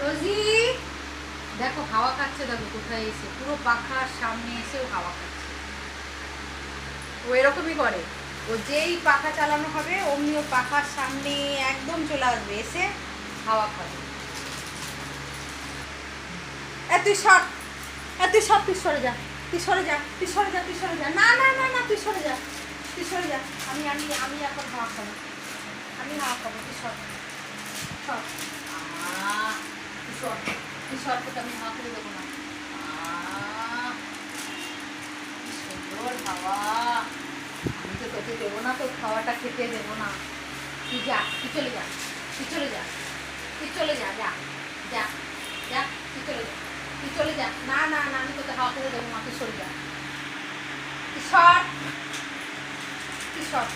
রোজি দেখো হাওয়া খাচ্ছে, দেখো কোথায় এসে, পুরো পাখার সামনে এসেও হাওয়া খাচ্ছে। ও এরকমই করে, ও যেই পাখা চালানো হবে অমনি ও পাখার সামনে একদম চলে আসবে, এসে হাওয়া খাবে। তুই সর, তুই সর, তুই সরে যা, তুই সরে যা, তুই সরে যা, তুই সরে যা। না না না না, তুই সরে যা, তুই সরে যা। আমি আমি আমি এখন হাওয়া খাবো, আমি হাওয়া খাবো। তুই সর, সর, তুই সর, তুই সর, তোকে আমি হাওয়া করে দেবো না। কি সুন্দর হাওয়া, আমি তো তোকে দেবো না, তোর খাওয়াটা খেতে দেবো না। তুই যা, তুই চলে যা, তুই চলে যা, তুই চলে যা, যা যা যা, তুই চলে যা, তুই চলে যা। না না না, আমি তোকে হাওয়া করে দেবো না, তুই সরে যা, তুই সর, তুই সর।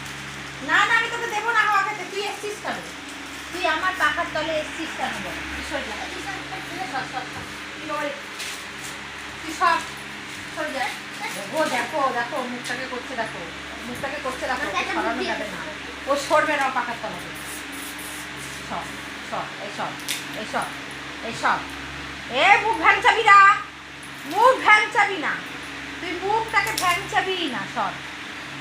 না না, আমি তোকে দেবো না হাওয়া খেতে। তুই এসছিস কেন? তুই আমার পাখার তলে এসছিস কেন বল? তুই সরে যা, তুই সর, সর, সর, সর। তুই সর, সরে যা। ও দেখো দেখো, মুখটাকে করছে, দেখো মুখটাকে করছে, দেখো সরানো যাবে না, ও সরবে না পাখার তলাতে। সর, সর, এই সর, এই সর, এই সর। মুখ ভ্যাংচাবি না, মুখ ভ্যাংচাবি না, তুই মুখটাকে ভ্যাংচাবি না। সর,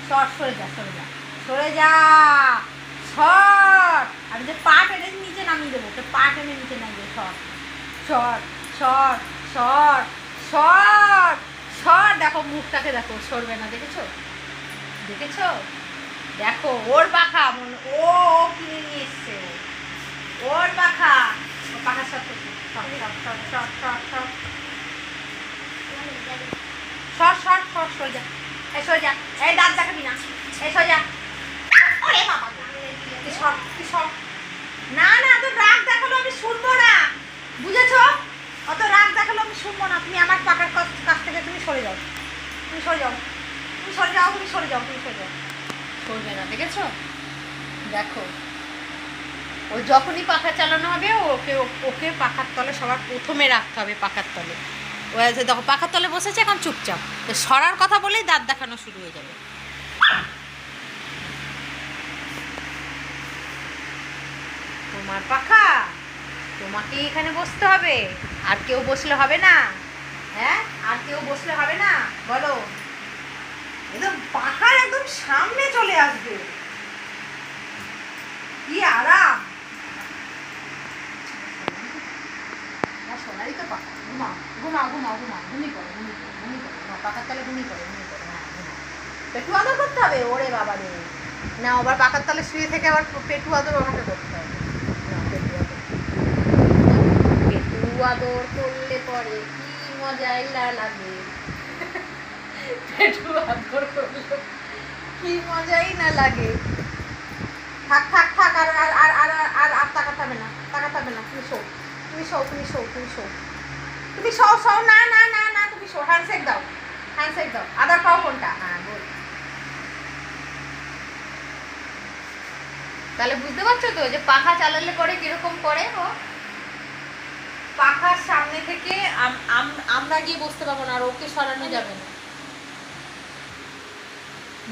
সর, সরে যা, সরে যা, সরে যা, সর। আমি যে পা টেনে নিচে নামিয়ে দেবো, তো পা টেনে নিচে নামিয়ে। সর, সর, সর, সর, সর, সর। দেখো মুখটাকে দেখো, সরবে না, দেখেছো, দেখেছো? দেখো ওর পাখা, ও কিনে নিয়ে এসছে, ওর পাখা, ওর পাখার সাথে সর, সর, সর, সর, সর, সর, সর, সর, সর, সরে যা, এই সরে যা, এই দাঁত দেখাবি না, এই সরে যা। ওরে বাবা, তুই সর, তুই সর। না না, তো রাগ দেখালো আমি শুনবো না, বুঝেছো? অত রাগ দেখালো আমি শুনবো না। তুমি আমার পাখার কাছ থেকে তুমি সরে যাও, তুমি সরে যাও, তুমি সরে যাও, তুমি সরে যাও, তুমি সরে যাও। সরবে না, দেখেছো? দেখো ও যখনই পাখা চালানো হবে, ওকে ওকে পাখার তলে সবার প্রথমে রাখতে হবে, পাখার তলে। ও আছে দেখো পাখার তলে বসেছে এখন চুপচাপ, তো সরার কথা বলেই দাঁত দেখানো শুরু হয়ে যাবে। তোমার পাখা, তোমাকে এখানে বসতে হবে, আর কেউ বসলে হবে না? হ্যাঁ, আর কেউ বসলে হবে না বলো? একদম পাখার একদম সামনে চলে আসবে, কি আরাম। সোনারই তো পাখা, ঘুমাও ঘুমাও ঘুমাও ঘুমাও, ঘুমি করো, ঘুমি করো, ঘুমি করো, পাখার তলে ঘুমি করো, ঘুমি করো, হ্যাঁ ঘুমাও। পেটু আদর করতে হবে, ওরে বাবা রে, না আবার পাখার তলে শুয়ে থেকে আবার পেটু আদর ওখানে করতে হবে না। পেটু আদর, পেটু আদর করলে পরে কি মজাই লাগে, পেটু আদর করলে কি মজাই না লাগে। থাক থাক থাক, আর আর আর আর আর আর তাকাতে হবে না, তাকাতে হবে না। তুমি শো, তুমি শো, তুমি শো, তুমি শো, তুমি শো, শো। না না না না, তুমি শো। হ্যান্ডশেক দাও, হ্যান্ডশেক দাও। আদার পাও কোনটা? হ্যাঁ বল। তাহলে বুঝতে পারছো তো যে পাখা চালালে পরে কিরকম করে ও। পাখার সামনে থেকে আমরা গিয়ে বসতে পারবো না, আর ওকে সরানো যাবে না।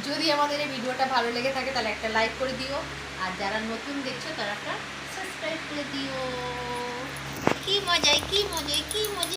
যদি আমাদের এই ভিডিওটা ভালো লেগে থাকে তাহলে একটা লাইক করে দিও, আর যারা নতুন দেখছো তারা একটা সাবস্ক্রাইব করে দিও। কি মজাই, কি মজাই, কি মজা।